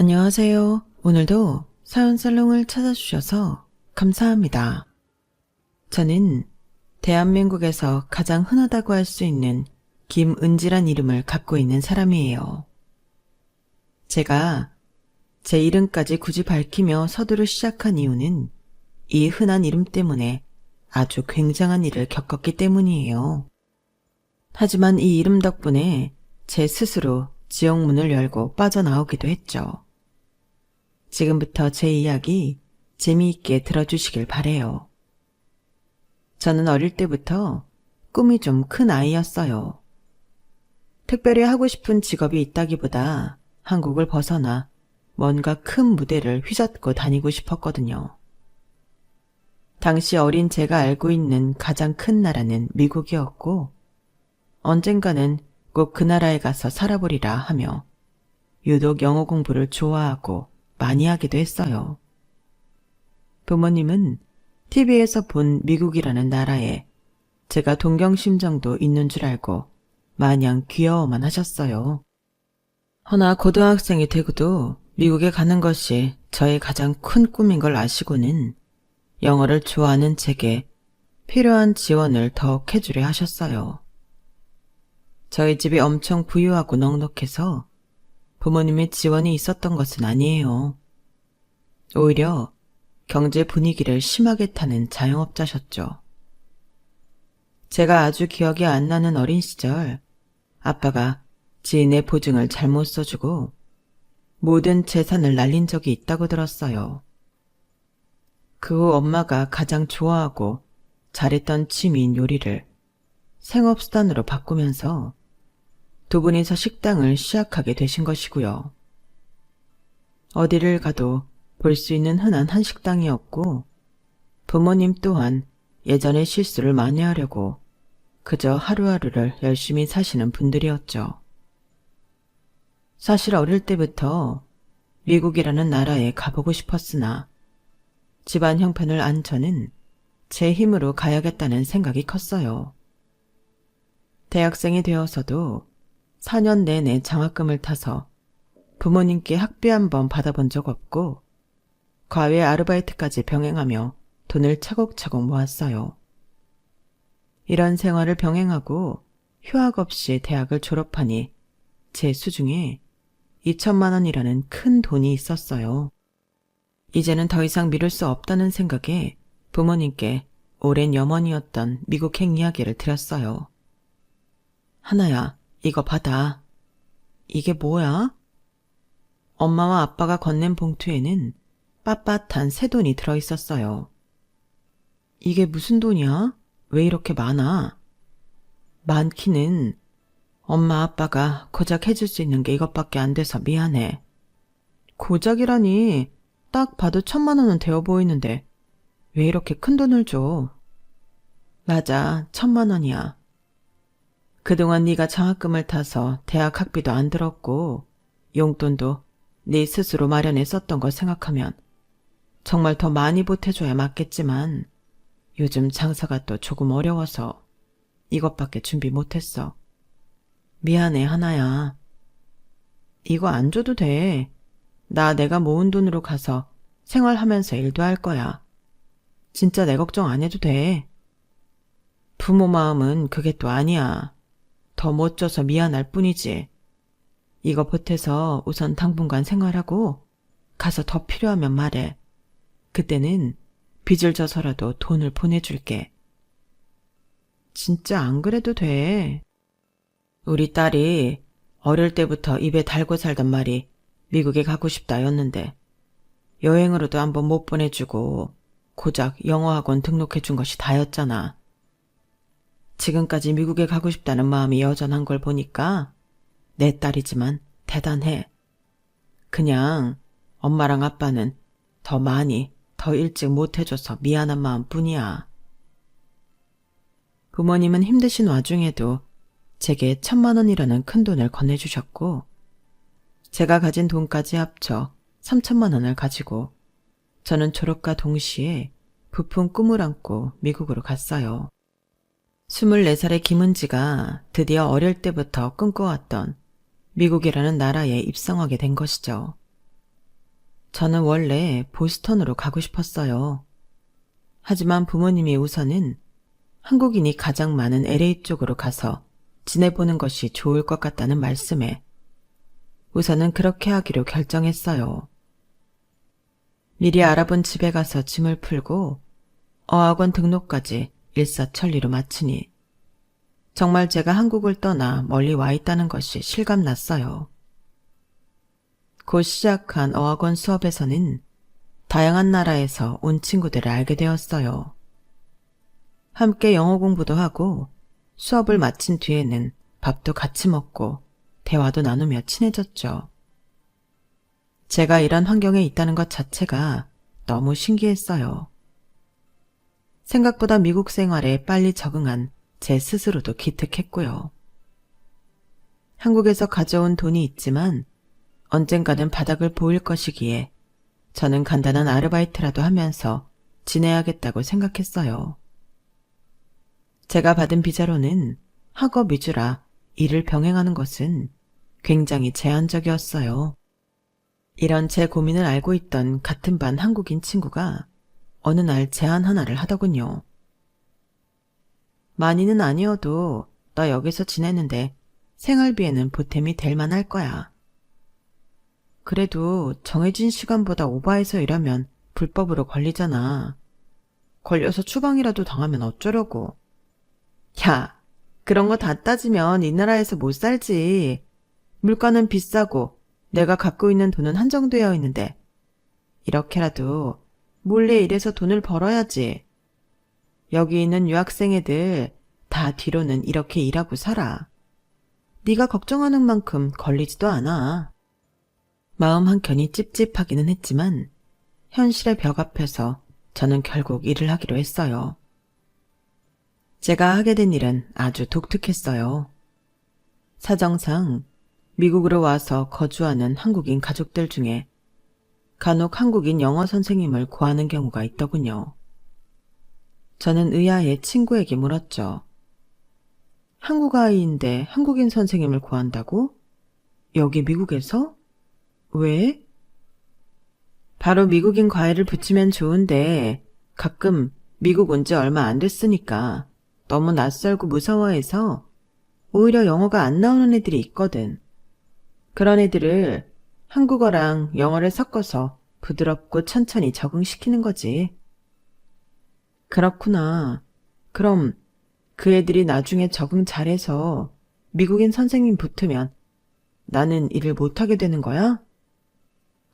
안녕하세요. 오늘도 사연살롱을 찾아주셔서 감사합니다. 저는 대한민국에서 가장 흔하다고 할 수 있는 김은지란 이름을 갖고 있는 사람이에요. 제가 제 이름까지 굳이 밝히며 서두를 시작한 이유는 이 흔한 이름 때문에 아주 굉장한 일을 겪었기 때문이에요. 하지만 이 이름 덕분에 제 스스로 지옥문을 열고 빠져나오기도 했죠. 지금부터 제 이야기 재미있게 들어주시길 바래요. 저는 어릴 때부터 꿈이 좀 큰 아이였어요. 특별히 하고 싶은 직업이 있다기보다 한국을 벗어나 뭔가 큰 무대를 휘젓고 다니고 싶었거든요. 당시 어린 제가 알고 있는 가장 큰 나라는 미국이었고 언젠가는 꼭 그 나라에 가서 살아보리라 하며 유독 영어 공부를 좋아하고 많이 하기도 했어요. 부모님은 TV에서 본 미국이라는 나라에 제가 동경심정도 있는 줄 알고 마냥 귀여워만 하셨어요. 허나 고등학생이 되고도 미국에 가는 것이 저의 가장 큰 꿈인 걸 아시고는 영어를 좋아하는 제게 필요한 지원을 더욱 해주려 하셨어요. 저희 집이 엄청 부유하고 넉넉해서 부모님의 지원이 있었던 것은 아니에요. 오히려 경제 분위기를 심하게 타는 자영업자셨죠. 제가 아주 기억이 안 나는 어린 시절 아빠가 지인의 보증을 잘못 써주고 모든 재산을 날린 적이 있다고 들었어요. 그 후 엄마가 가장 좋아하고 잘했던 취미인 요리를 생업수단으로 바꾸면서 두 분이서 식당을 시작하게 되신 것이고요. 어디를 가도 볼 수 있는 흔한 한식당이었고 부모님 또한 예전의 실수를 만회하려고 그저 하루하루를 열심히 사시는 분들이었죠. 사실 어릴 때부터 미국이라는 나라에 가보고 싶었으나 집안 형편을 안 저는 제 힘으로 가야겠다는 생각이 컸어요. 대학생이 되어서도 4년 내내 장학금을 타서 부모님께 학비 한 번 받아본 적 없고 과외 아르바이트까지 병행하며 돈을 차곡차곡 모았어요. 이런 생활을 병행하고 휴학 없이 대학을 졸업하니 제 수중에 2천만 원이라는 큰 돈이 있었어요. 이제는 더 이상 미룰 수 없다는 생각에 부모님께 오랜 염원이었던 미국행 이야기를 드렸어요. 하나야, 이거 받아. 이게 뭐야? 엄마와 아빠가 건넨 봉투에는 빳빳한 새 돈이 들어있었어요. 이게 무슨 돈이야? 왜 이렇게 많아? 많기는 엄마 아빠가 고작 해줄 수 있는 게 이것밖에 안 돼서 미안해. 고작이라니 딱 봐도 1,000만 원은 되어 보이는데 왜 이렇게 큰 돈을 줘? 맞아, 1,000만 원이야. 그동안 네가 장학금을 타서 대학 학비도 안 들었고 용돈도 네 스스로 마련해 썼던 걸 생각하면 정말 더 많이 보태줘야 맞겠지만 요즘 장사가 또 조금 어려워서 이것밖에 준비 못했어. 미안해, 하나야. 이거 안 줘도 돼. 나 내가 모은 돈으로 가서 생활하면서 일도 할 거야. 진짜 내 걱정 안 해도 돼. 부모 마음은 그게 또 아니야. 더 못 줘서 미안할 뿐이지. 이거 보태서 우선 당분간 생활하고 가서 더 필요하면 말해. 그때는 빚을 져서라도 돈을 보내줄게. 진짜 안 그래도 돼. 우리 딸이 어릴 때부터 입에 달고 살던 말이 미국에 가고 싶다였는데 여행으로도 한번 못 보내주고 고작 영어학원 등록해준 것이 다였잖아. 지금까지 미국에 가고 싶다는 마음이 여전한 걸 보니까 내 딸이지만 대단해. 그냥 엄마랑 아빠는 더 많이, 더 일찍 못해줘서 미안한 마음뿐이야. 부모님은 힘드신 와중에도 제게 1,000만 원이라는 큰 돈을 건네주셨고 제가 가진 돈까지 합쳐 3,000만 원을 가지고 저는 졸업과 동시에 부푼 꿈을 안고 미국으로 갔어요. 24살의 김은지가 드디어 어릴 때부터 꿈꿔왔던 미국이라는 나라에 입성하게 된 것이죠. 저는 원래 보스턴으로 가고 싶었어요. 하지만 부모님이 우선은 한국인이 가장 많은 LA 쪽으로 가서 지내보는 것이 좋을 것 같다는 말씀에 우선은 그렇게 하기로 결정했어요. 미리 알아본 집에 가서 짐을 풀고 어학원 등록까지 일사천리로 마치니 정말 제가 한국을 떠나 멀리 와 있다는 것이 실감났어요. 곧 시작한 어학원 수업에서는 다양한 나라에서 온 친구들을 알게 되었어요. 함께 영어 공부도 하고 수업을 마친 뒤에는 밥도 같이 먹고 대화도 나누며 친해졌죠. 제가 이런 환경에 있다는 것 자체가 너무 신기했어요. 생각보다 미국 생활에 빨리 적응한 제 스스로도 기특했고요. 한국에서 가져온 돈이 있지만 언젠가는 바닥을 보일 것이기에 저는 간단한 아르바이트라도 하면서 지내야겠다고 생각했어요. 제가 받은 비자로는 학업 위주라 일을 병행하는 것은 굉장히 제한적이었어요. 이런 제 고민을 알고 있던 같은 반 한국인 친구가 어느 날 제안 하나를 하더군요. 많이는 아니어도 너 여기서 지내는데 생활비에는 보탬이 될 만할 거야. 그래도 정해진 시간보다 오버해서 일하면 불법으로 걸리잖아. 걸려서 추방이라도 당하면 어쩌려고. 야, 그런 거 다 따지면 이 나라에서 못 살지. 물가는 비싸고 내가 갖고 있는 돈은 한정되어 있는데 이렇게라도 몰래 일해서 돈을 벌어야지. 여기 있는 유학생 애들 다 뒤로는 이렇게 일하고 살아. 네가 걱정하는 만큼 걸리지도 않아. 마음 한켠이 찝찝하기는 했지만 현실의 벽 앞에서 저는 결국 일을 하기로 했어요. 제가 하게 된 일은 아주 독특했어요. 사정상 미국으로 와서 거주하는 한국인 가족들 중에 간혹 한국인 영어 선생님을 구하는 경우가 있더군요. 저는 의아해 친구에게 물었죠. 한국 아이인데 한국인 선생님을 구한다고? 여기 미국에서? 왜? 바로 미국인 과외를 붙이면 좋은데 가끔 미국 온 지 얼마 안 됐으니까 너무 낯설고 무서워해서 오히려 영어가 안 나오는 애들이 있거든. 그런 애들을 한국어랑 영어를 섞어서 부드럽고 천천히 적응시키는 거지. 그렇구나. 그럼 그 애들이 나중에 적응 잘해서 미국인 선생님 붙으면 나는 일을 못하게 되는 거야?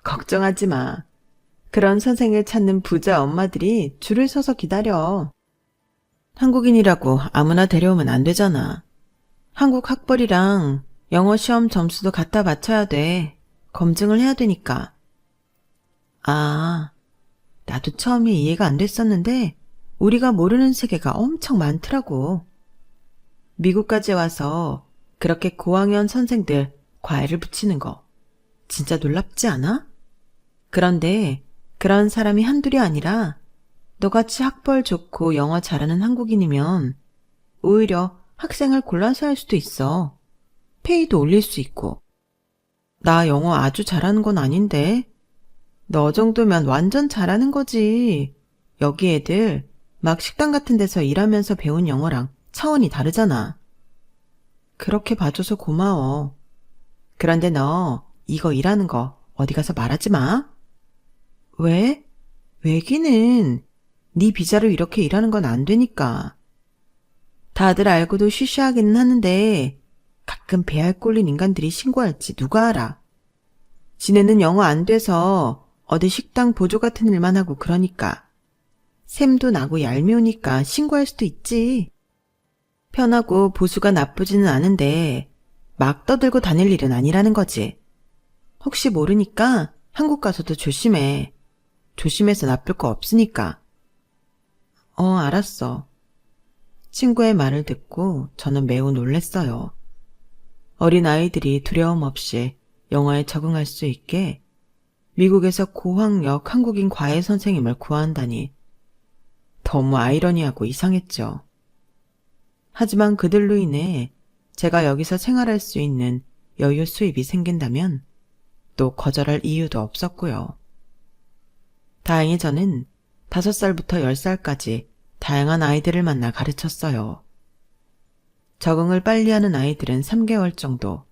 걱정하지 마. 그런 선생을 찾는 부자 엄마들이 줄을 서서 기다려. 한국인이라고 아무나 데려오면 안 되잖아. 한국 학벌이랑 영어 시험 점수도 갖다 맞춰야 돼. 검증을 해야 되니까. 아, 나도 처음에 이해가 안 됐었는데 우리가 모르는 세계가 엄청 많더라고. 미국까지 와서 그렇게 고학년 선생들 과외를 붙이는 거 진짜 놀랍지 않아? 그런데 그런 사람이 한둘이 아니라 너같이 학벌 좋고 영어 잘하는 한국인이면 오히려 학생을 골라서 할 수도 있어. 페이도 올릴 수 있고. 나 영어 아주 잘하는 건 아닌데. 너 정도면 완전 잘하는 거지. 여기 애들 막 식당 같은 데서 일하면서 배운 영어랑 차원이 다르잖아. 그렇게 봐줘서 고마워. 그런데 너 이거 일하는 거 어디 가서 말하지 마. 왜? 왜기는 네 비자로 이렇게 일하는 건 안 되니까. 다들 알고도 쉬쉬하기는 하는데 가끔 배알 꼴린 인간들이 신고할지 누가 알아. 지네는 영어 안 돼서 어디 식당 보조 같은 일만 하고 그러니까. 샘도 나고 얄미우니까 신고할 수도 있지. 편하고 보수가 나쁘지는 않은데 막 떠들고 다닐 일은 아니라는 거지. 혹시 모르니까 한국 가서도 조심해. 조심해서 나쁠 거 없으니까. 알았어. 친구의 말을 듣고 저는 매우 놀랐어요. 어린 아이들이 두려움 없이 영어에 적응할 수 있게 미국에서 고학력 한국인 과외 선생님을 구한다니 너무 아이러니하고 이상했죠. 하지만 그들로 인해 제가 여기서 생활할 수 있는 여유 수입이 생긴다면 또 거절할 이유도 없었고요. 다행히 저는 5살부터 10살까지 다양한 아이들을 만나 가르쳤어요. 적응을 빨리 하는 아이들은 3개월 정도,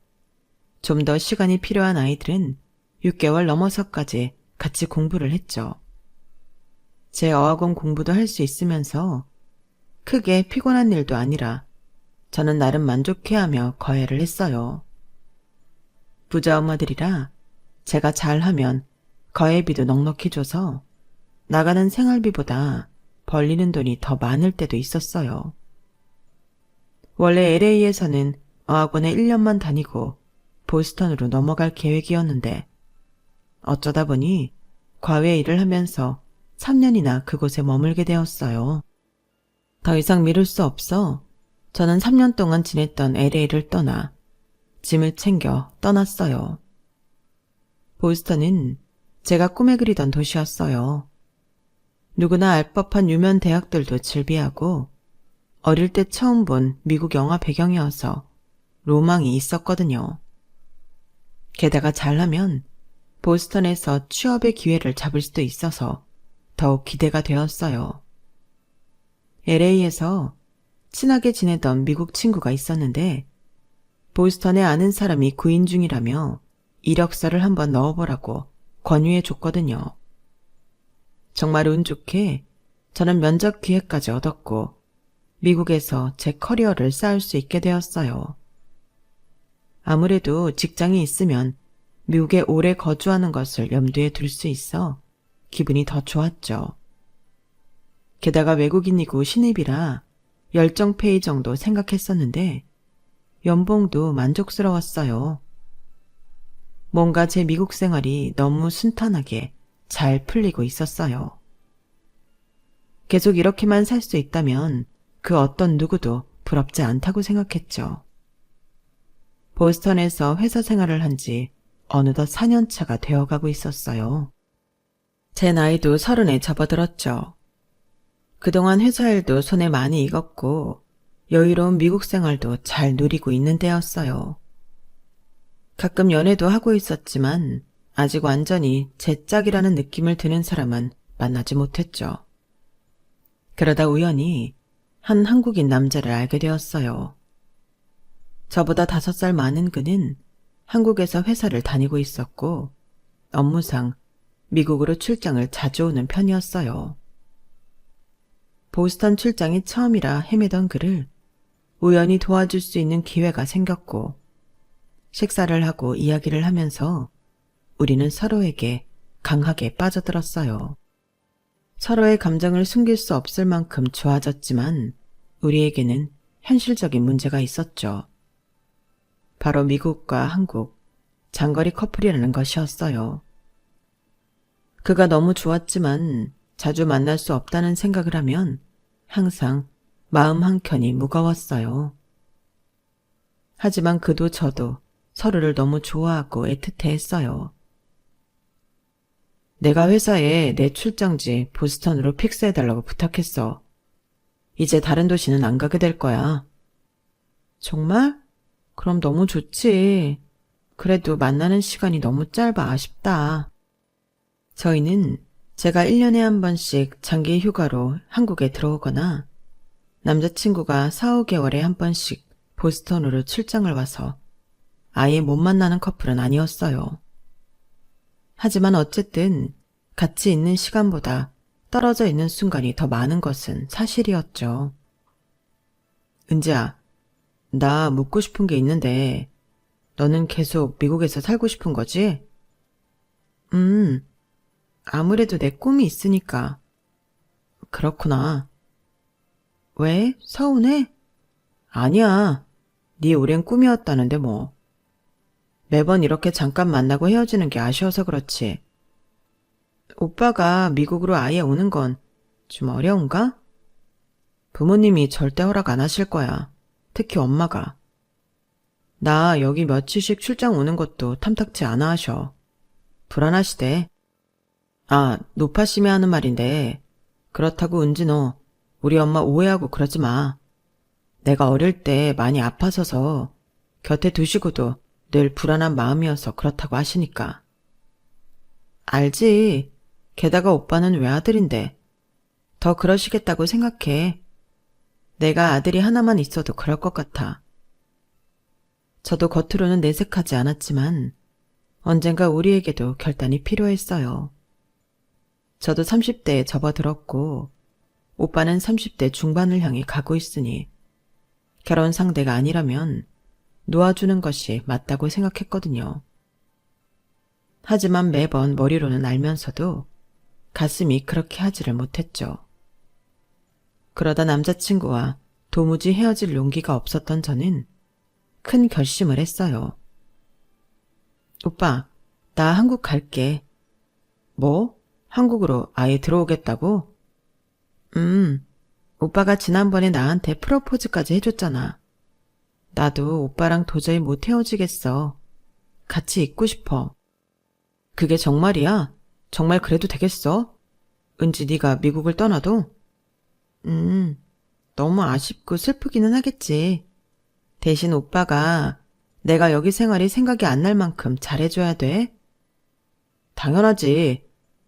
좀 더 시간이 필요한 아이들은 6개월 넘어서까지 같이 공부를 했죠. 제 어학원 공부도 할 수 있으면서 크게 피곤한 일도 아니라 저는 나름 만족해하며 거해를 했어요. 부자 엄마들이라 제가 잘하면 거해비도 넉넉히 줘서 나가는 생활비보다 벌리는 돈이 더 많을 때도 있었어요. 원래 LA에서는 어학원에 1년만 다니고 보스턴으로 넘어갈 계획이었는데 어쩌다 보니 과외 일을 하면서 3년이나 그곳에 머물게 되었어요. 더 이상 미룰 수 없어 저는 3년 동안 지냈던 LA를 떠나 짐을 챙겨 떠났어요. 보스턴은 제가 꿈에 그리던 도시였어요. 누구나 알 법한 유명 대학들도 즐비하고 어릴 때 처음 본 미국 영화 배경이어서 로망이 있었거든요. 게다가 잘하면 보스턴에서 취업의 기회를 잡을 수도 있어서 더욱 기대가 되었어요. LA에서 친하게 지내던 미국 친구가 있었는데 보스턴에 아는 사람이 구인 중이라며 이력서를 한번 넣어보라고 권유해 줬거든요. 정말 운 좋게 저는 면접 기회까지 얻었고 미국에서 제 커리어를 쌓을 수 있게 되었어요. 아무래도 직장이 있으면 미국에 오래 거주하는 것을 염두에 둘 수 있어 기분이 더 좋았죠. 게다가 외국인이고 신입이라 열정페이 정도 생각했었는데 연봉도 만족스러웠어요. 뭔가 제 미국 생활이 너무 순탄하게 잘 풀리고 있었어요. 계속 이렇게만 살 수 있다면 그 어떤 누구도 부럽지 않다고 생각했죠. 보스턴에서 회사 생활을 한 지 어느덧 4년 차가 되어가고 있었어요. 제 나이도 30에 접어들었죠. 그동안 회사 일도 손에 많이 익었고 여유로운 미국 생활도 잘 누리고 있는 때였어요. 가끔 연애도 하고 있었지만 아직 완전히 제 짝이라는 느낌을 드는 사람은 만나지 못했죠. 그러다 우연히 한 한국인 남자를 알게 되었어요. 저보다 5살 많은 그는 한국에서 회사를 다니고 있었고 업무상 미국으로 출장을 자주 오는 편이었어요. 보스턴 출장이 처음이라 헤매던 그를 우연히 도와줄 수 있는 기회가 생겼고 식사를 하고 이야기를 하면서 우리는 서로에게 강하게 빠져들었어요. 서로의 감정을 숨길 수 없을 만큼 좋아졌지만 우리에게는 현실적인 문제가 있었죠. 바로 미국과 한국, 장거리 커플이라는 것이었어요. 그가 너무 좋았지만 자주 만날 수 없다는 생각을 하면 항상 마음 한켠이 무거웠어요. 하지만 그도 저도 서로를 너무 좋아하고 애틋해했어요. 내가 회사에 내 출장지 보스턴으로 픽스해달라고 부탁했어. 이제 다른 도시는 안 가게 될 거야. 정말? 그럼 너무 좋지. 그래도 만나는 시간이 너무 짧아 아쉽다. 저희는 제가 1년에 한 번씩 장기 휴가로 한국에 들어오거나 남자친구가 4, 5개월에 한 번씩 보스턴으로 출장을 와서 아예 못 만나는 커플은 아니었어요. 하지만 어쨌든 같이 있는 시간보다 떨어져 있는 순간이 더 많은 것은 사실이었죠. 은지야, 나 묻고 싶은 게 있는데 너는 계속 미국에서 살고 싶은 거지? 아무래도 내 꿈이 있으니까. 그렇구나. 왜? 서운해? 아니야. 네 오랜 꿈이었다는데 뭐. 매번 이렇게 잠깐 만나고 헤어지는 게 아쉬워서 그렇지. 오빠가 미국으로 아예 오는 건 좀 어려운가? 부모님이 절대 허락 안 하실 거야. 특히 엄마가. 나 여기 며칠씩 출장 오는 것도 탐탁치 않아 하셔. 불안하시대. 아, 노파심이 하는 말인데 그렇다고 은지 너 우리 엄마 오해하고 그러지 마. 내가 어릴 때 많이 아파서서 곁에 두시고도 늘 불안한 마음이어서 그렇다고 하시니까. 알지. 게다가 오빠는 외아들인데 더 그러시겠다고 생각해. 내가 아들이 하나만 있어도 그럴 것 같아. 저도 겉으로는 내색하지 않았지만 언젠가 우리에게도 결단이 필요했어요. 저도 30대에 접어들었고 오빠는 30대 중반을 향해 가고 있으니 결혼 상대가 아니라면 놓아주는 것이 맞다고 생각했거든요. 하지만 매번 머리로는 알면서도 가슴이 그렇게 하지를 못했죠. 그러다 남자친구와 도무지 헤어질 용기가 없었던 저는 큰 결심을 했어요. 오빠, 나 한국 갈게. 뭐? 한국으로 아예 들어오겠다고? 오빠가 지난번에 나한테 프로포즈까지 해줬잖아. 나도 오빠랑 도저히 못 헤어지겠어. 같이 있고 싶어. 그게 정말이야? 정말 그래도 되겠어? 은지 네가 미국을 떠나도? 너무 아쉽고 슬프기는 하겠지. 대신 오빠가 내가 여기 생활이 생각이 안 날 만큼 잘해줘야 돼. 당연하지.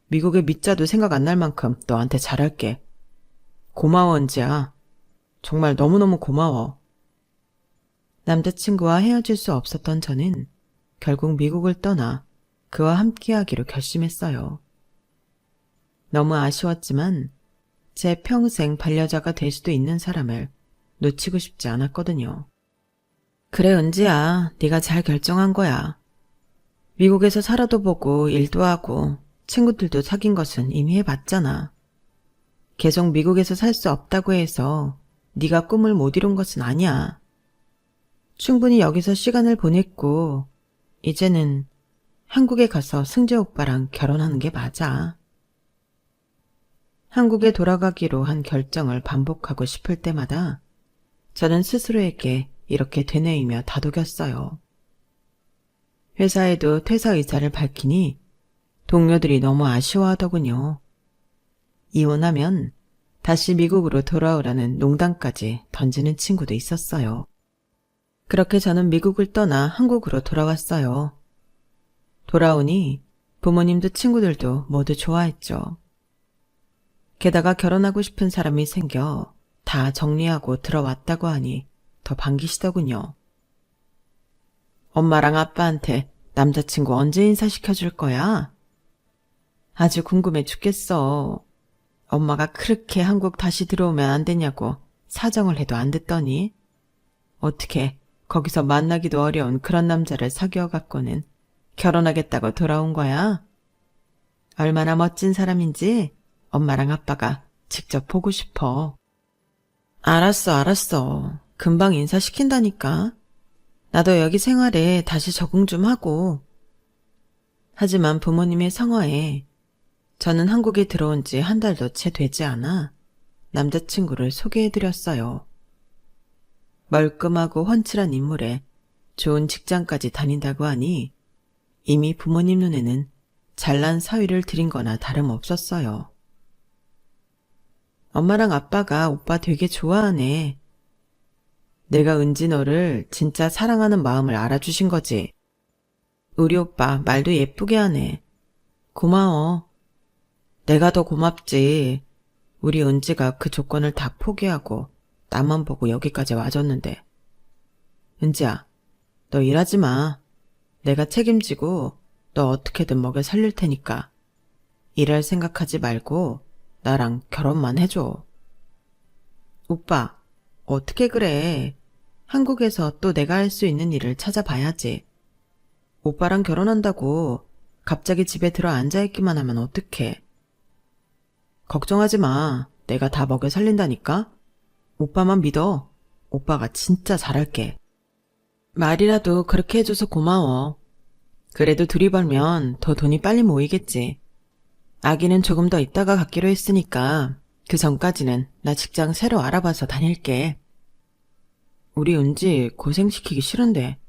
미국의 밑자도 생각 안 날 만큼 너한테 잘할게. 고마워, 은지야. 정말 너무너무 고마워. 남자친구와 헤어질 수 없었던 저는 결국 미국을 떠나 그와 함께하기로 결심했어요. 너무 아쉬웠지만 제 평생 반려자가 될 수도 있는 사람을 놓치고 싶지 않았거든요. 그래, 은지야. 네가 잘 결정한 거야. 미국에서 살아도 보고 일도 하고 친구들도 사귄 것은 이미 해봤잖아. 계속 미국에서 살 수 없다고 해서 네가 꿈을 못 이룬 것은 아니야. 충분히 여기서 시간을 보냈고 이제는 한국에 가서 승재 오빠랑 결혼하는 게 맞아. 한국에 돌아가기로 한 결정을 반복하고 싶을 때마다 저는 스스로에게 이렇게 되뇌이며 다독였어요. 회사에도 퇴사 의사를 밝히니 동료들이 너무 아쉬워하더군요. 이혼하면 다시 미국으로 돌아오라는 농담까지 던지는 친구도 있었어요. 그렇게 저는 미국을 떠나 한국으로 돌아왔어요. 돌아오니 부모님도 친구들도 모두 좋아했죠. 게다가 결혼하고 싶은 사람이 생겨 다 정리하고 들어왔다고 하니 더 반기시더군요. 엄마랑 아빠한테 남자친구 언제 인사시켜줄 거야? 아주 궁금해 죽겠어. 엄마가 그렇게 한국 다시 들어오면 안 되냐고 사정을 해도 안 듣더니 어떻게 거기서 만나기도 어려운 그런 남자를 사귀어 갖고는 결혼하겠다고 돌아온 거야? 얼마나 멋진 사람인지 엄마랑 아빠가 직접 보고 싶어. 알았어. 금방 인사시킨다니까. 나도 여기 생활에 다시 적응 좀 하고. 하지만 부모님의 성화에 저는 한국에 들어온 지 한 달도 채 되지 않아 남자친구를 소개해드렸어요. 멀끔하고 훤칠한 인물에 좋은 직장까지 다닌다고 하니 이미 부모님 눈에는 잘난 사위를 들인 거나 다름없었어요. 엄마랑 아빠가 오빠 되게 좋아하네. 내가 은지 너를 진짜 사랑하는 마음을 알아주신 거지. 우리 오빠 말도 예쁘게 하네. 고마워. 내가 더 고맙지. 우리 은지가 그 조건을 다 포기하고 나만 보고 여기까지 와줬는데. 은지야, 너 일하지 마. 내가 책임지고 너 어떻게든 먹여 살릴 테니까. 일할 생각하지 말고 나랑 결혼만 해줘. 오빠, 어떻게 그래. 한국에서 또 내가 할 수 있는 일을 찾아봐야지. 오빠랑 결혼한다고 갑자기 집에 들어 앉아있기만 하면 어떡해. 걱정하지 마. 내가 다 먹여 살린다니까. 오빠만 믿어. 오빠가 진짜 잘할게. 말이라도 그렇게 해줘서 고마워. 그래도 둘이 벌면 더 돈이 빨리 모이겠지. 아기는 조금 더 있다가 갖기로 했으니까 그 전까지는 나 직장 새로 알아봐서 다닐게. 우리 은지 고생시키기 싫은데.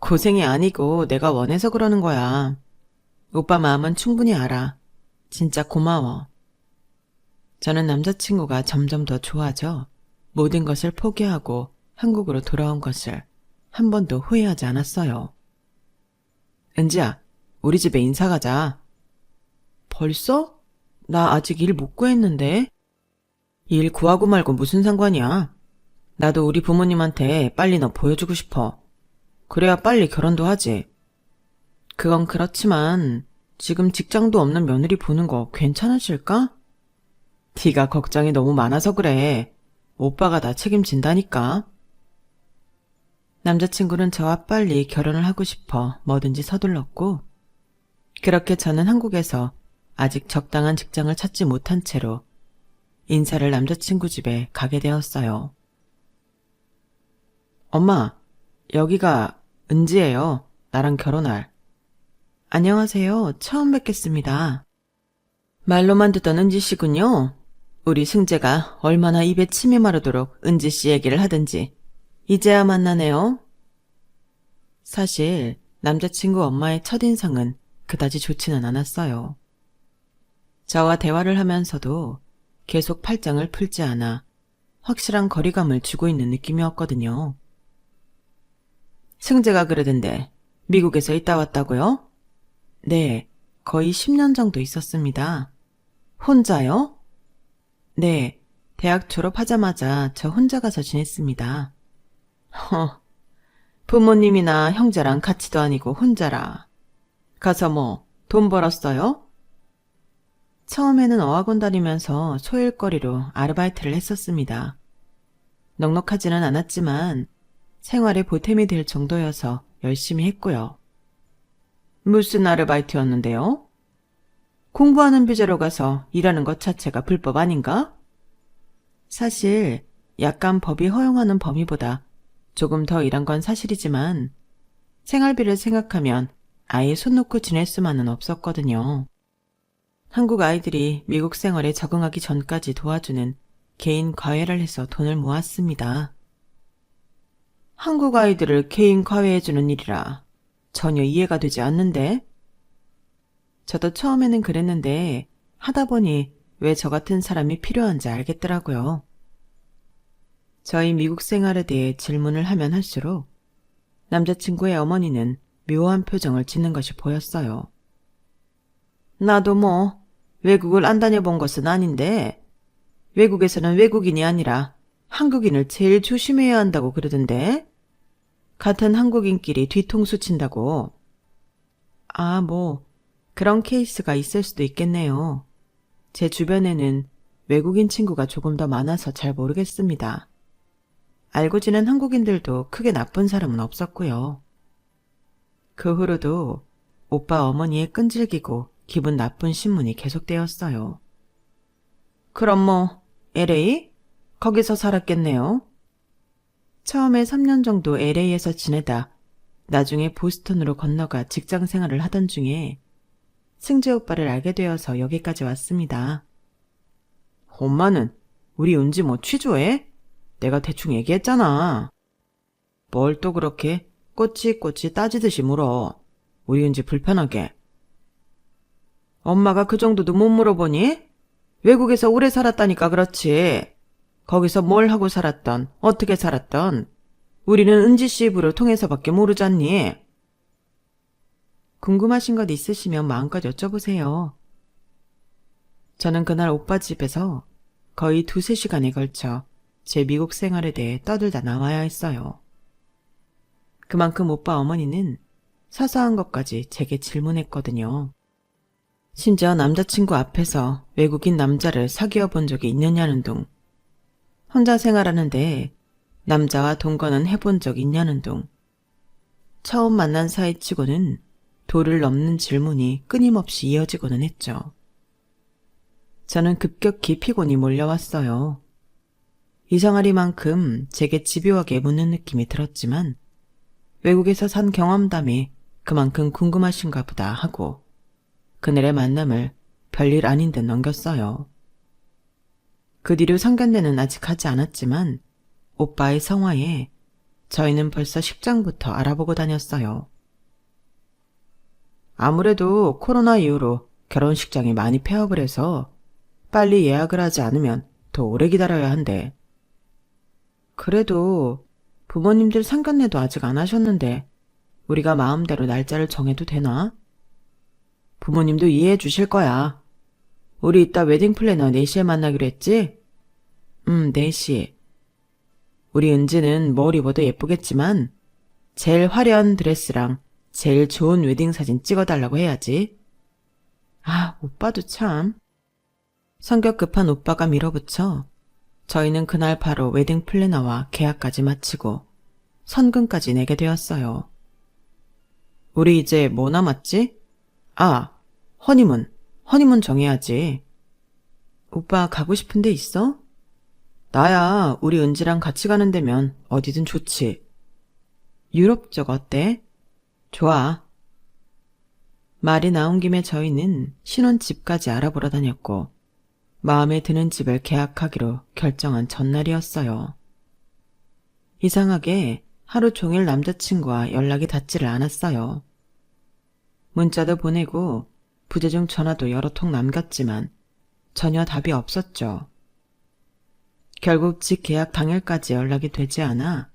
고생이 아니고 내가 원해서 그러는 거야. 오빠 마음은 충분히 알아. 진짜 고마워. 저는 남자친구가 점점 더 좋아져 모든 것을 포기하고 한국으로 돌아온 것을 한 번도 후회하지 않았어요. 은지야, 우리 집에 인사 가자. 벌써? 나 아직 일 못 구했는데. 일 구하고 말고 무슨 상관이야. 나도 우리 부모님한테 빨리 너 보여주고 싶어. 그래야 빨리 결혼도 하지. 그건 그렇지만 지금 직장도 없는 며느리 보는 거 괜찮으실까? 네가 걱정이 너무 많아서 그래. 오빠가 다 책임진다니까. 남자친구는 저와 빨리 결혼을 하고 싶어 뭐든지 서둘렀고, 그렇게 저는 한국에서 아직 적당한 직장을 찾지 못한 채로 인사를 남자친구 집에 가게 되었어요. 엄마, 여기가 은지예요. 나랑 결혼할. 안녕하세요. 처음 뵙겠습니다. 말로만 듣던 은지 씨군요. 우리 승재가 얼마나 입에 침이 마르도록 은지 씨 얘기를 하든지 이제야 만나네요. 사실 남자친구 엄마의 첫인상은 그다지 좋지는 않았어요. 저와 대화를 하면서도 계속 팔짱을 풀지 않아 확실한 거리감을 주고 있는 느낌이었거든요. 승재가 그러던데 미국에서 있다 왔다고요? 네, 거의 10년 정도 있었습니다. 혼자요? 네, 대학 졸업하자마자 저 혼자 가서 지냈습니다. 부모님이나 형제랑 같이도 아니고 혼자라. 가서 뭐 돈 벌었어요? 처음에는 어학원 다니면서 소일거리로 아르바이트를 했었습니다. 넉넉하지는 않았지만 생활에 보탬이 될 정도여서 열심히 했고요. 무슨 아르바이트였는데요? 공부하는 비자로 가서 일하는 것 자체가 불법 아닌가? 사실 약간 법이 허용하는 범위보다 조금 더 일한 건 사실이지만 생활비를 생각하면 아예 손 놓고 지낼 수만은 없었거든요. 한국 아이들이 미국 생활에 적응하기 전까지 도와주는 개인 과외를 해서 돈을 모았습니다. 한국 아이들을 개인 과외해주는 일이라 전혀 이해가 되지 않는데? 저도 처음에는 그랬는데 하다 보니 왜 저 같은 사람이 필요한지 알겠더라고요. 저희 미국 생활에 대해 질문을 하면 할수록 남자친구의 어머니는 묘한 표정을 짓는 것이 보였어요. 나도 뭐 외국을 안 다녀본 것은 아닌데 외국에서는 외국인이 아니라 한국인을 제일 조심해야 한다고 그러던데? 같은 한국인끼리 뒤통수 친다고. 아, 뭐 그런 케이스가 있을 수도 있겠네요. 제 주변에는 외국인 친구가 조금 더 많아서 잘 모르겠습니다. 알고 지낸 한국인들도 크게 나쁜 사람은 없었고요. 그 후로도 오빠 어머니의 끈질기고 기분 나쁜 신문이 계속되었어요. 그럼 뭐 LA? 거기서 살았겠네요. 처음에 3년 정도 LA에서 지내다 나중에 보스턴으로 건너가 직장 생활을 하던 중에 승재 오빠를 알게 되어서 여기까지 왔습니다. 엄마는 우리 은지 뭐 취조해? 내가 대충 얘기했잖아. 뭘 또 그렇게 꼬치꼬치 따지듯이 물어. 우리 은지 불편하게. 엄마가 그 정도도 못 물어보니? 외국에서 오래 살았다니까 그렇지. 거기서 뭘 하고 살았던, 어떻게 살았던 우리는 은지 씨 입으로 통해서밖에 모르잖니. 궁금하신 것 있으시면 마음껏 여쭤보세요. 저는 그날 오빠 집에서 거의 2~3시간에 걸쳐 제 미국 생활에 대해 떠들다 나와야 했어요. 그만큼 오빠 어머니는 사소한 것까지 제게 질문했거든요. 심지어 남자친구 앞에서 외국인 남자를 사귀어 본 적이 있느냐는 둥, 혼자 생활하는데 남자와 동거는 해본 적 있냐는 둥, 처음 만난 사이치고는 도를 넘는 질문이 끊임없이 이어지고는 했죠. 저는 급격히 피곤이 몰려왔어요. 이상하리만큼 제게 집요하게 묻는 느낌이 들었지만 외국에서 산 경험담이 그만큼 궁금하신가 보다 하고 그날의 만남을 별일 아닌 듯 넘겼어요. 그 뒤로 상견례는 아직 하지 않았지만 오빠의 성화에 저희는 벌써 식장부터 알아보고 다녔어요. 아무래도 코로나 이후로 결혼식장이 많이 폐업을 해서 빨리 예약을 하지 않으면 더 오래 기다려야 한대. 그래도 부모님들 상견례도 아직 안 하셨는데 우리가 마음대로 날짜를 정해도 되나? 부모님도 이해해 주실 거야. 우리 이따 웨딩 플래너 4시에 만나기로 했지? 4시. 우리 은지는 뭘 입어도 예쁘겠지만 제일 화려한 드레스랑 제일 좋은 웨딩 사진 찍어달라고 해야지. 아, 오빠도 참. 성격 급한 오빠가 밀어붙여 저희는 그날 바로 웨딩 플래너와 계약까지 마치고 선금까지 내게 되었어요. 우리 이제 뭐 남았지? 아, 허니문. 허니문 정해야지. 오빠 가고 싶은 데 있어? 나야 우리 은지랑 같이 가는 데면 어디든 좋지. 유럽 쪽 어때? 좋아. 말이 나온 김에 저희는 신혼집까지 알아보러 다녔고 마음에 드는 집을 계약하기로 결정한 전날이었어요. 이상하게 하루 종일 남자친구와 연락이 닿지를 않았어요. 문자도 보내고 부재중 전화도 여러 통 남겼지만 전혀 답이 없었죠. 결국 집 계약 당일까지 연락이 되지 않아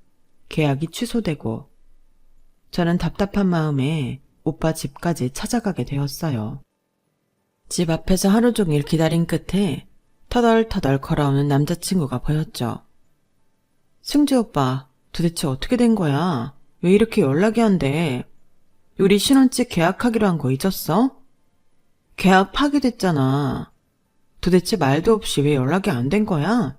계약이 취소되고 저는 답답한 마음에 오빠 집까지 찾아가게 되었어요. 집 앞에서 하루 종일 기다린 끝에 터덜터덜 걸어오는 남자친구가 보였죠. 승재 오빠, 도대체 어떻게 된 거야? 왜 이렇게 연락이 안 돼? 우리 신혼집 계약하기로 한 거 잊었어? 계약 파기됐잖아. 도대체 말도 없이 왜 연락이 안 된 거야?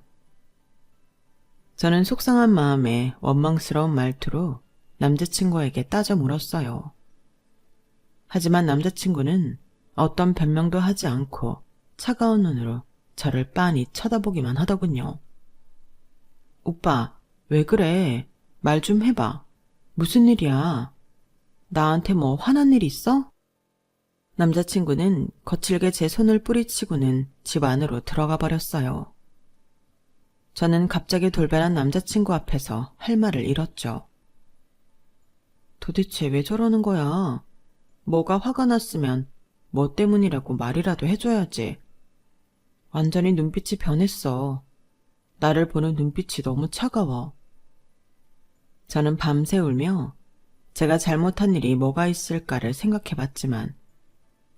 저는 속상한 마음에 원망스러운 말투로 남자친구에게 따져 물었어요. 하지만 남자친구는 어떤 변명도 하지 않고 차가운 눈으로 저를 빤히 쳐다보기만 하더군요. 오빠, 왜 그래? 말 좀 해봐. 무슨 일이야? 나한테 뭐 화난 일 있어? 남자친구는 거칠게 제 손을 뿌리치고는 집 안으로 들어가 버렸어요. 저는 갑자기 돌변한 남자친구 앞에서 할 말을 잃었죠. 도대체 왜 저러는 거야? 뭐가 화가 났으면 뭐 때문이라고 말이라도 해줘야지. 완전히 눈빛이 변했어. 나를 보는 눈빛이 너무 차가워. 저는 밤새 울며 제가 잘못한 일이 뭐가 있을까를 생각해봤지만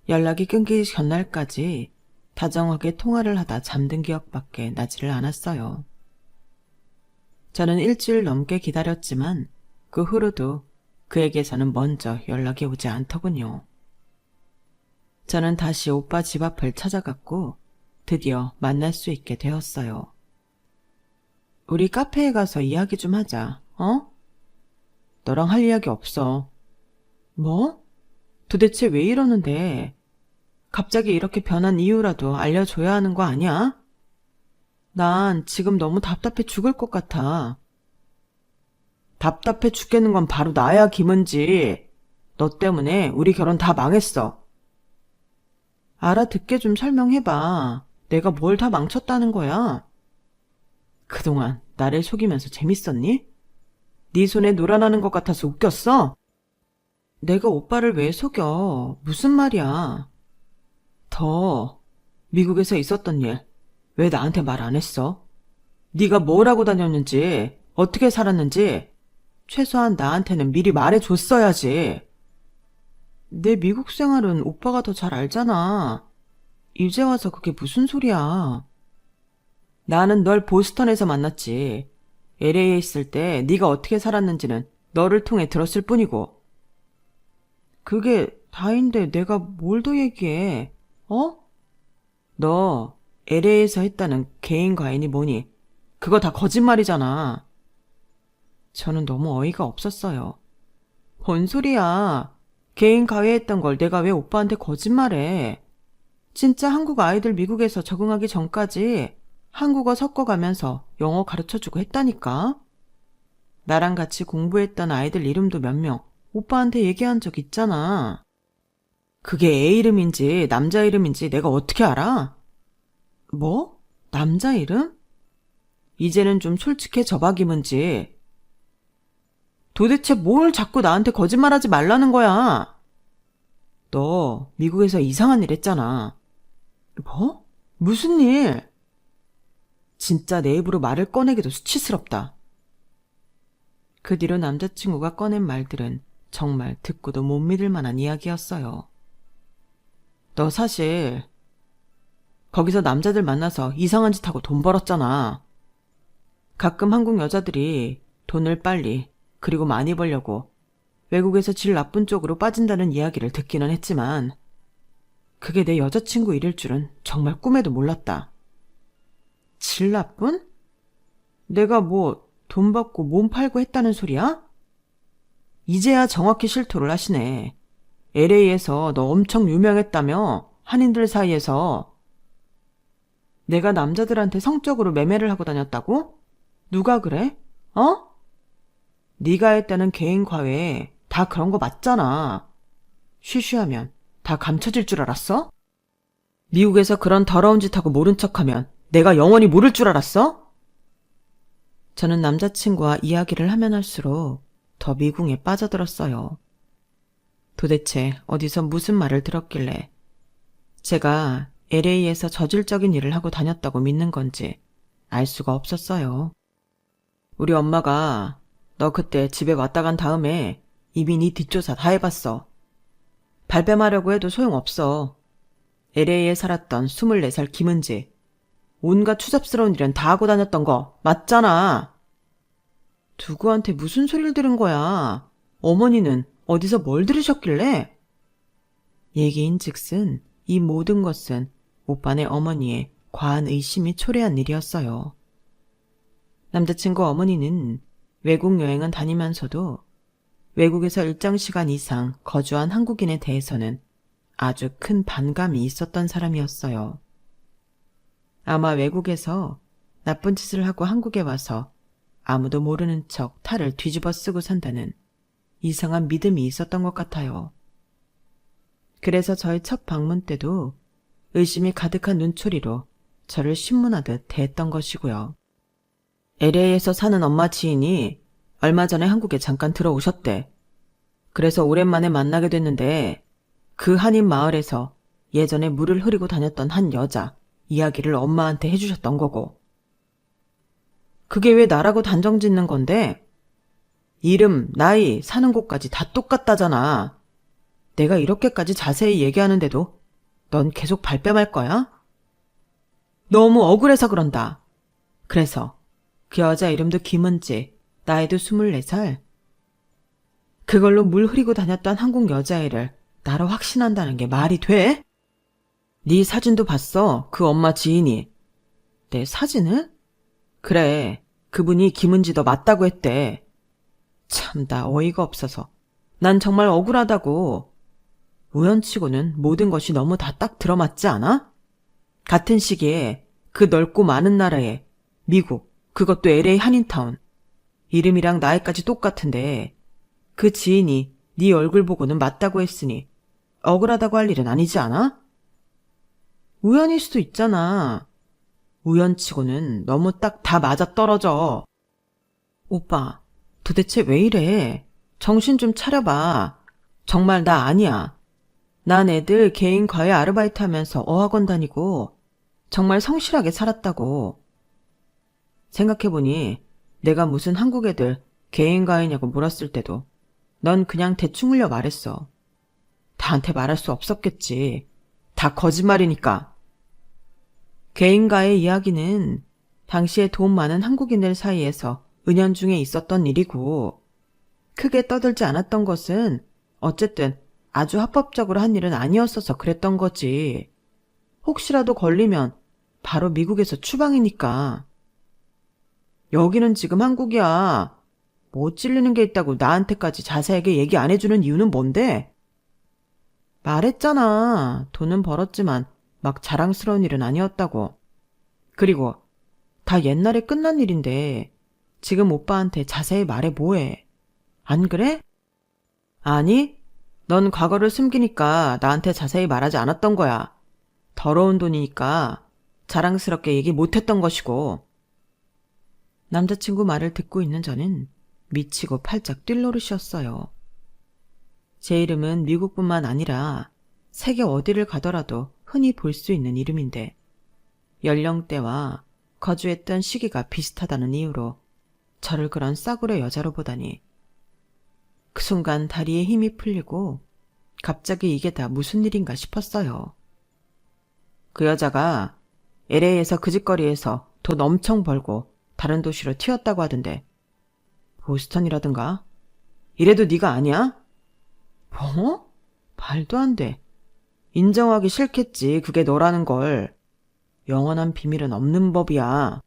연락이 끊기기 전날까지 다정하게 통화를 하다 잠든 기억밖에 나지를 않았어요. 저는 일주일 넘게 기다렸지만 그 후로도 그에게서는 먼저 연락이 오지 않더군요. 저는 다시 오빠 집 앞을 찾아갔고 드디어 만날 수 있게 되었어요. 우리 카페에 가서 이야기 좀 하자, 어? 너랑 할 이야기 없어. 뭐? 도대체 왜 이러는데? 갑자기 이렇게 변한 이유라도 알려줘야 하는 거 아니야? 난 지금 너무 답답해 죽을 것 같아. 답답해 죽겠는 건 바로 나야, 김은지. 너 때문에 우리 결혼 다 망했어. 알아듣게 좀 설명해봐. 내가 뭘 다 망쳤다는 거야? 그동안 나를 속이면서 재밌었니? 네 손에 놀아나는 것 같아서 웃겼어? 내가 오빠를 왜 속여? 무슨 말이야? 더 미국에서 있었던 일 왜 나한테 말 안 했어? 네가 뭘 하고 다녔는지, 어떻게 살았는지 최소한 나한테는 미리 말해줬어야지. 내 미국 생활은 오빠가 더 잘 알잖아. 이제 와서 그게 무슨 소리야. 나는 널 보스턴에서 만났지. LA에 있을 때 네가 어떻게 살았는지는 너를 통해 들었을 뿐이고. 그게 다인데 내가 뭘 더 얘기해, 어? 너 LA에서 했다는 개인 과잉이 뭐니? 그거 다 거짓말이잖아. 저는 너무 어이가 없었어요. 뭔 소리야. 개인 가해했던 걸 내가 왜 오빠한테 거짓말해. 진짜 한국 아이들 미국에서 적응하기 전까지 한국어 섞어가면서 영어 가르쳐주고 했다니까. 나랑 같이 공부했던 아이들 이름도 몇 명 오빠한테 얘기한 적 있잖아. 그게 애 이름인지 남자 이름인지 내가 어떻게 알아? 뭐? 남자 이름? 이제는 좀 솔직해져봐, 김은지. 도대체 뭘 자꾸 나한테 거짓말하지 말라는 거야? 너 미국에서 이상한 일 했잖아. 뭐? 무슨 일? 진짜 내 입으로 말을 꺼내기도 수치스럽다. 그 뒤로 남자친구가 꺼낸 말들은 정말 듣고도 못 믿을 만한 이야기였어요. 너 사실 거기서 남자들 만나서 이상한 짓 하고 돈 벌었잖아. 가끔 한국 여자들이 돈을 빨리 그리고 많이 벌려고 외국에서 질 나쁜 쪽으로 빠진다는 이야기를 듣기는 했지만 그게 내 여자친구 일일 줄은 정말 꿈에도 몰랐다. 질 나쁜? 내가 뭐 돈 받고 몸 팔고 했다는 소리야? 이제야 정확히 실토를 하시네. LA에서 너 엄청 유명했다며? 한인들 사이에서. 내가 남자들한테 성적으로 매매를 하고 다녔다고? 누가 그래? 어? 네가 했다는 개인 과외 다 그런 거 맞잖아. 쉬쉬하면 다 감춰질 줄 알았어? 미국에서 그런 더러운 짓 하고 모른 척하면 내가 영원히 모를 줄 알았어? 저는 남자친구와 이야기를 하면 할수록 더 미궁에 빠져들었어요. 도대체 어디서 무슨 말을 들었길래 제가 LA에서 저질적인 일을 하고 다녔다고 믿는 건지 알 수가 없었어요. 우리 엄마가 너 그때 집에 왔다 간 다음에 이미 네 뒷조사 다 해봤어. 발뺌하려고 해도 소용없어. LA에 살았던 24살 김은지. 온갖 추잡스러운 일은 다 하고 다녔던 거 맞잖아. 누구한테 무슨 소리를 들은 거야? 어머니는 어디서 뭘 들으셨길래? 얘기인즉슨 이 모든 것은 오빠네 어머니의 과한 의심이 초래한 일이었어요. 남자친구 어머니는 외국 여행은 다니면서도 외국에서 일정 시간 이상 거주한 한국인에 대해서는 아주 큰 반감이 있었던 사람이었어요. 아마 외국에서 나쁜 짓을 하고 한국에 와서 아무도 모르는 척 탈을 뒤집어 쓰고 산다는 이상한 믿음이 있었던 것 같아요. 그래서 저의 첫 방문 때도 의심이 가득한 눈초리로 저를 신문하듯 대했던 것이고요. LA에서 사는 엄마 지인이 얼마 전에 한국에 잠깐 들어오셨대. 그래서 오랜만에 만나게 됐는데 그 한인 마을에서 예전에 물을 흐리고 다녔던 한 여자 이야기를 엄마한테 해주셨던 거고. 그게 왜 나라고 단정 짓는 건데? 이름, 나이, 사는 곳까지 다 똑같다잖아. 내가 이렇게까지 자세히 얘기하는데도 넌 계속 발뺌할 거야? 너무 억울해서 그런다. 그래서 그 여자 이름도 김은지, 나이도 24살. 그걸로 물 흐리고 다녔던 한국 여자애를 나로 확신한다는 게 말이 돼? 네 사진도 봤어, 그 엄마 지인이. 내 사진을? 그래, 그분이 김은지 너 맞다고 했대. 참, 나 어이가 없어서. 난 정말 억울하다고. 우연치고는 모든 것이 너무 다 딱 들어맞지 않아? 같은 시기에 그 넓고 많은 나라에 미국, 그것도 LA 한인타운. 이름이랑 나이까지 똑같은데 그 지인이 네 얼굴 보고는 맞다고 했으니 억울하다고 할 일은 아니지 않아? 우연일 수도 있잖아. 우연치고는 너무 딱 다 맞아떨어져. 오빠, 도대체 왜 이래? 정신 좀 차려봐. 정말 나 아니야. 난 애들 개인 과외 아르바이트 하면서 어학원 다니고 정말 성실하게 살았다고. 생각해보니 내가 무슨 한국 애들 개인 과외냐고 물었을 때도 넌 그냥 대충 흘려 말했어. 다한테 말할 수 없었겠지. 다 거짓말이니까. 개인 과외 이야기는 당시에 돈 많은 한국인들 사이에서 은연중에 있었던 일이고 크게 떠들지 않았던 것은 어쨌든 아주 합법적으로 한 일은 아니었어서 그랬던 거지. 혹시라도 걸리면 바로 미국에서 추방이니까. 여기는 지금 한국이야. 뭐 찔리는 게 있다고 나한테까지 자세하게 얘기 안 해주는 이유는 뭔데? 말했잖아. 돈은 벌었지만 막 자랑스러운 일은 아니었다고. 그리고 다 옛날에 끝난 일인데 지금 오빠한테 자세히 말해 뭐해. 안 그래? 아니, 넌 과거를 숨기니까 나한테 자세히 말하지 않았던 거야. 더러운 돈이니까 자랑스럽게 얘기 못했던 것이고. 남자친구 말을 듣고 있는 저는 미치고 팔짝 뛸 노릇이었어요. 제 이름은 미국뿐만 아니라 세계 어디를 가더라도 흔히 볼 수 있는 이름인데 연령대와 거주했던 시기가 비슷하다는 이유로 저를 그런 싸구려 여자로 보다니. 그 순간 다리에 힘이 풀리고 갑자기 이게 다 무슨 일인가 싶었어요. 그 여자가 LA에서 그 짓거리에서 돈 엄청 벌고 다른 도시로 튀었다고 하던데. 보스턴이라든가? 이래도 네가 아니야? 뭐? 말도 안 돼. 인정하기 싫겠지, 그게 너라는 걸. 영원한 비밀은 없는 법이야.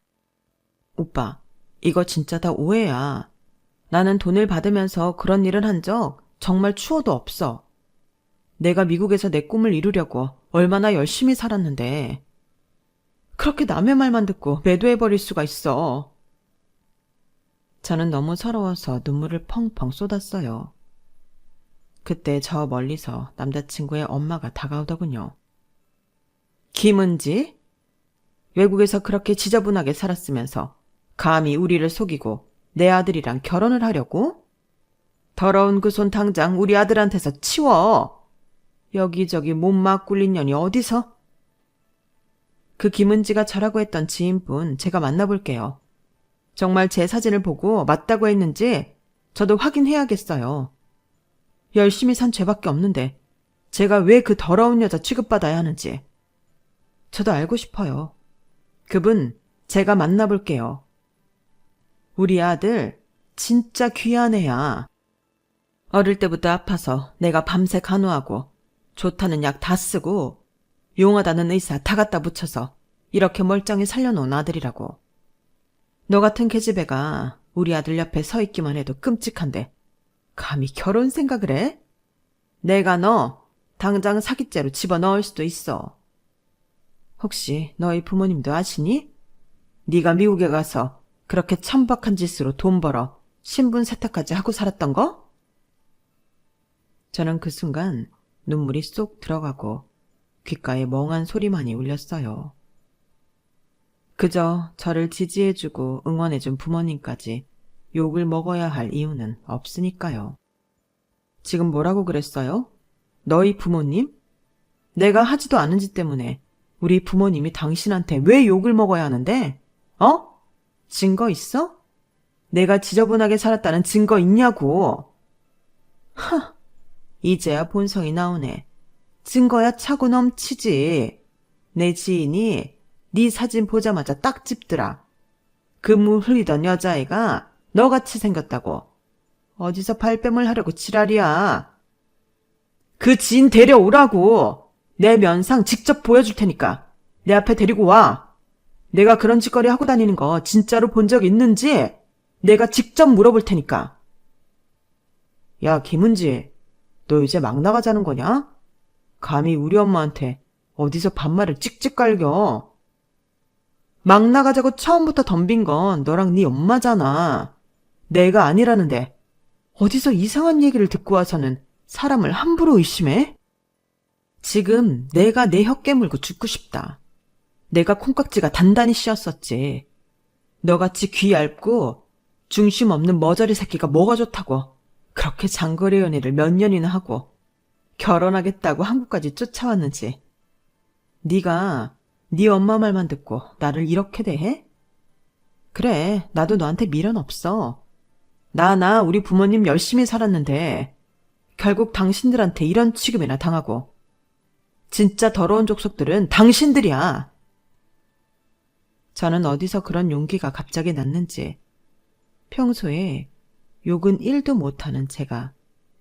오빠, 이거 진짜 다 오해야. 나는 돈을 받으면서 그런 일을 한 적 정말 추워도 없어. 내가 미국에서 내 꿈을 이루려고 얼마나 열심히 살았는데. 그렇게 남의 말만 듣고 매도해버릴 수가 있어. 저는 너무 서러워서 눈물을 펑펑 쏟았어요. 그때 저 멀리서 남자친구의 엄마가 다가오더군요. 김은지? 외국에서 그렇게 지저분하게 살았으면서 감히 우리를 속이고 내 아들이랑 결혼을 하려고? 더러운 그 손 당장 우리 아들한테서 치워. 여기저기 몸막 굴린 년이 어디서? 그 김은지가 저라고 했던 지인분 제가 만나볼게요. 정말 제 사진을 보고 맞다고 했는지 저도 확인해야겠어요. 열심히 산 죄밖에 없는데 제가 왜 그 더러운 여자 취급받아야 하는지. 저도 알고 싶어요. 그분 제가 만나볼게요. 우리 아들 진짜 귀한 애야. 어릴 때부터 아파서 내가 밤새 간호하고 좋다는 약 다 쓰고 용하다는 의사 다 갖다 붙여서 이렇게 멀쩡히 살려놓은 아들이라고. 너 같은 계집애가 우리 아들 옆에 서 있기만 해도 끔찍한데 감히 결혼 생각을 해? 내가 너 당장 사기죄로 집어넣을 수도 있어. 혹시 너희 부모님도 아시니? 네가 미국에 가서 그렇게 천박한 짓으로 돈 벌어 신분 세탁까지 하고 살았던 거? 저는 그 순간 눈물이 쏙 들어가고 귓가에 멍한 소리만이 울렸어요. 그저 저를 지지해주고 응원해준 부모님까지 욕을 먹어야 할 이유는 없으니까요. 지금 뭐라고 그랬어요? 너희 부모님? 내가 하지도 않은 짓 때문에 우리 부모님이 당신한테 왜 욕을 먹어야 하는데? 어? 증거 있어? 내가 지저분하게 살았다는 증거 있냐고. 하, 이제야 본성이 나오네. 증거야 차고 넘치지. 내 지인이 네 사진 보자마자 딱 집더라. 그물 흘리던 여자애가 너같이 생겼다고. 어디서 발뺌을 하려고 지랄이야. 그 지인 데려오라고. 내 면상 직접 보여줄 테니까 내 앞에 데리고 와. 내가 그런 짓거리 하고 다니는 거 진짜로 본 적 있는지 내가 직접 물어볼 테니까. 야, 김은지, 너 이제 막 나가자는 거냐? 감히 우리 엄마한테 어디서 반말을 찍찍 갈겨. 막 나가자고 처음부터 덤빈 건 너랑 네 엄마잖아. 내가 아니라는데 어디서 이상한 얘기를 듣고 와서는 사람을 함부로 의심해? 지금 내가 내 혀 깨물고 죽고 싶다. 내가 콩깍지가 단단히 씌었었지. 너같이 귀 얇고 중심 없는 머저리 새끼가 뭐가 좋다고 그렇게 장거리 연애를 몇 년이나 하고 결혼하겠다고 한국까지 쫓아왔는지. 네가 네 엄마 말만 듣고 나를 이렇게 대해? 그래, 나도 너한테 미련 없어. 나 우리 부모님 열심히 살았는데 결국 당신들한테 이런 취급이나 당하고. 진짜 더러운 족속들은 당신들이야. 저는 어디서 그런 용기가 갑자기 났는지 평소에 욕은 1도 못하는 제가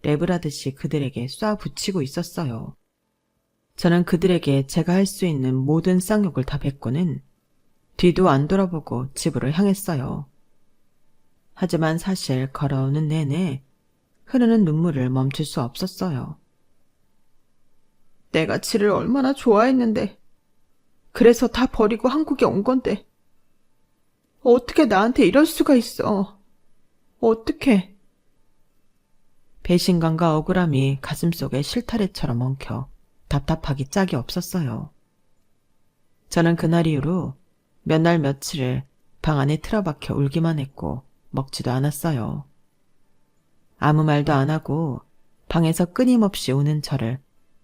랩을 하듯이 그들에게 쏴붙이고 있었어요. 저는 그들에게 제가 할 수 있는 모든 쌍욕을 다 뱉고는 뒤도 안 돌아보고 집으로 향했어요. 하지만 사실 걸어오는 내내 흐르는 눈물을 멈출 수 없었어요. 내가 지를 얼마나 좋아했는데 그래서 다 버리고 한국에 온 건데 어떻게 나한테 이럴 수가 있어. 어떻게. 배신감과 억울함이 가슴속에 실타래처럼 엉켜 답답하기 짝이 없었어요. 저는 그날 이후로 몇 날 며칠을 방 안에 틀어박혀 울기만 했고 먹지도 않았어요. 아무 말도 안 하고 방에서 끊임없이 우는 저를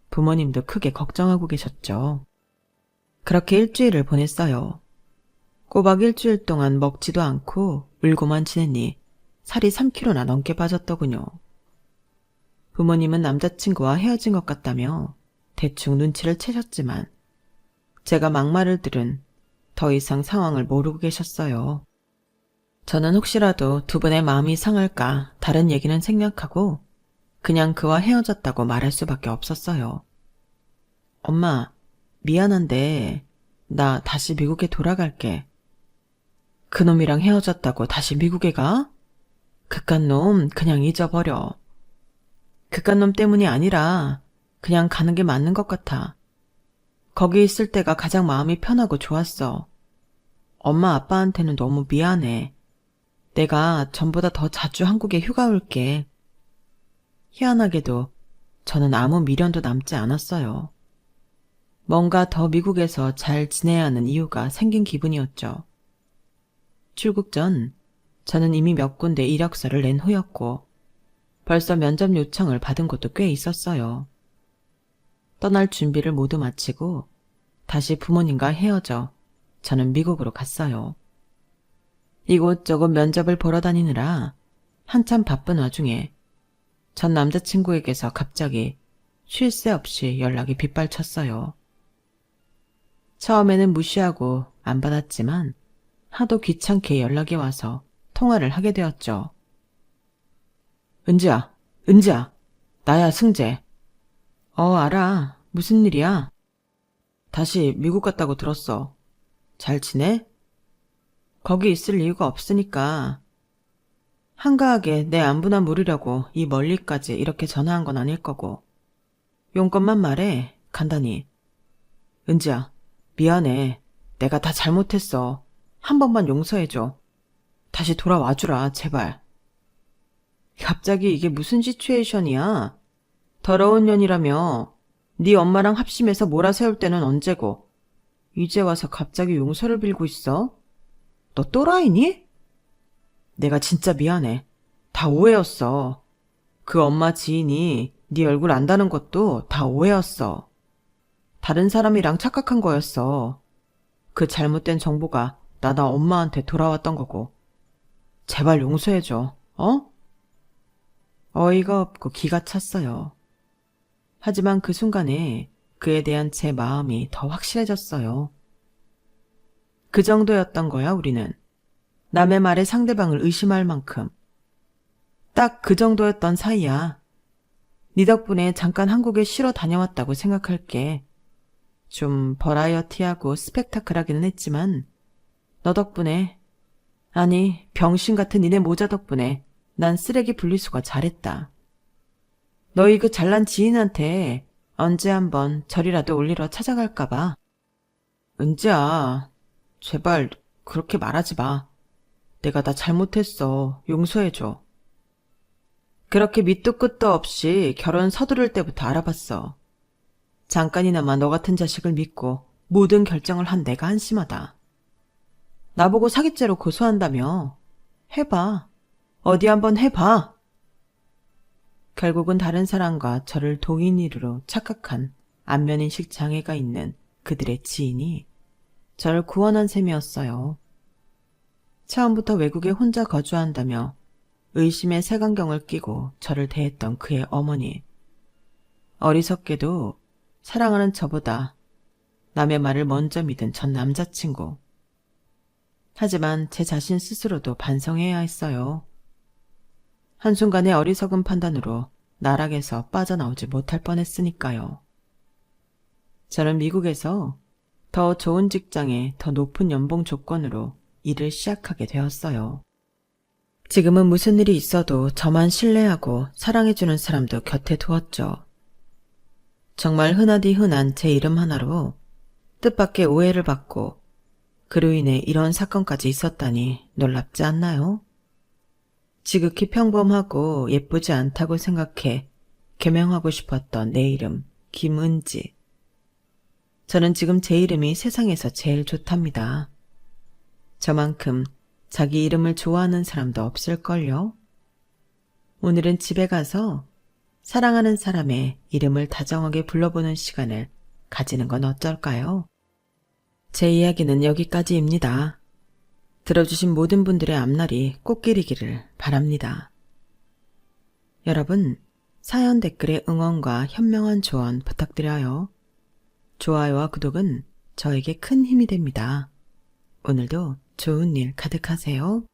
부모님도 크게 걱정하고 계셨죠. 그렇게 일주일을 보냈어요. 꼬박 일주일 동안 먹지도 않고 울고만 지냈니 살이 3kg나 넘게 빠졌더군요. 부모님은 남자친구와 헤어진 것 같다며 대충 눈치를 채셨지만 제가 막말을 들은 더 이상 상황을 모르고 계셨어요. 저는 혹시라도 두 분의 마음이 상할까 다른 얘기는 생략하고 그냥 그와 헤어졌다고 말할 수밖에 없었어요. 엄마, 미안한데 나 다시 미국에 돌아갈게. 그놈이랑 헤어졌다고 다시 미국에 가? 그깟 놈 그냥 잊어버려. 그깟 놈 때문이 아니라 그냥 가는 게 맞는 것 같아. 거기 있을 때가 가장 마음이 편하고 좋았어. 엄마 아빠한테는 너무 미안해. 내가 전보다 더 자주 한국에 휴가 올게. 희한하게도 저는 아무 미련도 남지 않았어요. 뭔가 더 미국에서 잘 지내야 하는 이유가 생긴 기분이었죠. 출국 전 저는 이미 몇 군데 이력서를 낸 후였고 벌써 면접 요청을 받은 곳도 꽤 있었어요. 떠날 준비를 모두 마치고 다시 부모님과 헤어져 저는 미국으로 갔어요. 이곳저곳 면접을 보러 다니느라 한참 바쁜 와중에 전 남자친구에게서 갑자기 쉴 새 없이 연락이 빗발쳤어요. 처음에는 무시하고 안 받았지만 하도 귀찮게 연락이 와서 통화를 하게 되었죠. 은지야, 나야 승재. 알아. 무슨 일이야? 다시 미국 갔다고 들었어. 잘 지내? 거기 있을 이유가 없으니까. 한가하게 내 안부나 물으려고 이 멀리까지 이렇게 전화한 건 아닐 거고. 용건만 말해, 간단히. 은지야, 미안해. 내가 다 잘못했어. 한 번만 용서해줘. 다시 돌아와주라, 제발. 갑자기 이게 무슨 시츄에이션이야? 더러운 년이라며. 네 엄마랑 합심해서 몰아세울 때는 언제고. 이제 와서 갑자기 용서를 빌고 있어? 너 또라이니? 내가 진짜 미안해. 다 오해였어. 그 엄마 지인이 네 얼굴 안다는 것도 다 오해였어. 다른 사람이랑 착각한 거였어. 그 잘못된 정보가 나나 엄마한테 돌아왔던 거고. 제발 용서해줘, 어? 어이가 없고 기가 찼어요. 하지만 그 순간에 그에 대한 제 마음이 더 확실해졌어요. 그 정도였던 거야, 우리는. 남의 말에 상대방을 의심할 만큼. 딱 그 정도였던 사이야. 네 덕분에 잠깐 한국에 쉬러 다녀왔다고 생각할게. 좀 버라이어티하고 스펙타클하기는 했지만 너 덕분에, 아니 병신 같은 니네 모자 덕분에 난 쓰레기 분리수거 잘했다. 너희 그 잘난 지인한테 언제 한번 절이라도 올리러 찾아갈까 봐. 은지야, 제발 그렇게 말하지 마. 내가 다 잘못했어. 용서해줘. 그렇게 밑도 끝도 없이 결혼 서두를 때부터 알아봤어. 잠깐이나마 너 같은 자식을 믿고 모든 결정을 한 내가 한심하다. 나보고 사기죄로 고소한다며. 해봐. 어디 한번 해봐. 결국은 다른 사람과 저를 동인이로 착각한 안면인식 장애가 있는 그들의 지인이 저를 구원한 셈이었어요. 처음부터 외국에 혼자 거주한다며 의심의 색안경을 끼고 저를 대했던 그의 어머니. 어리석게도 사랑하는 저보다 남의 말을 먼저 믿은 전 남자친구. 하지만 제 자신 스스로도 반성해야 했어요. 한순간의 어리석은 판단으로 나락에서 빠져나오지 못할 뻔했으니까요. 저는 미국에서 더 좋은 직장에 더 높은 연봉 조건으로 일을 시작하게 되었어요. 지금은 무슨 일이 있어도 저만 신뢰하고 사랑해주는 사람도 곁에 두었죠. 정말 흔하디 흔한 제 이름 하나로 뜻밖의 오해를 받고 그로 인해 이런 사건까지 있었다니 놀랍지 않나요? 지극히 평범하고 예쁘지 않다고 생각해 개명하고 싶었던 내 이름 김은지. 저는 지금 제 이름이 세상에서 제일 좋답니다. 저만큼 자기 이름을 좋아하는 사람도 없을걸요? 오늘은 집에 가서 사랑하는 사람의 이름을 다정하게 불러보는 시간을 가지는 건 어떨까요? 제 이야기는 여기까지입니다. 들어주신 모든 분들의 앞날이 꽃길이기를 바랍니다. 여러분, 사연 댓글에 응원과 현명한 조언 부탁드려요. 좋아요와 구독은 저에게 큰 힘이 됩니다. 오늘도 좋은 일 가득하세요.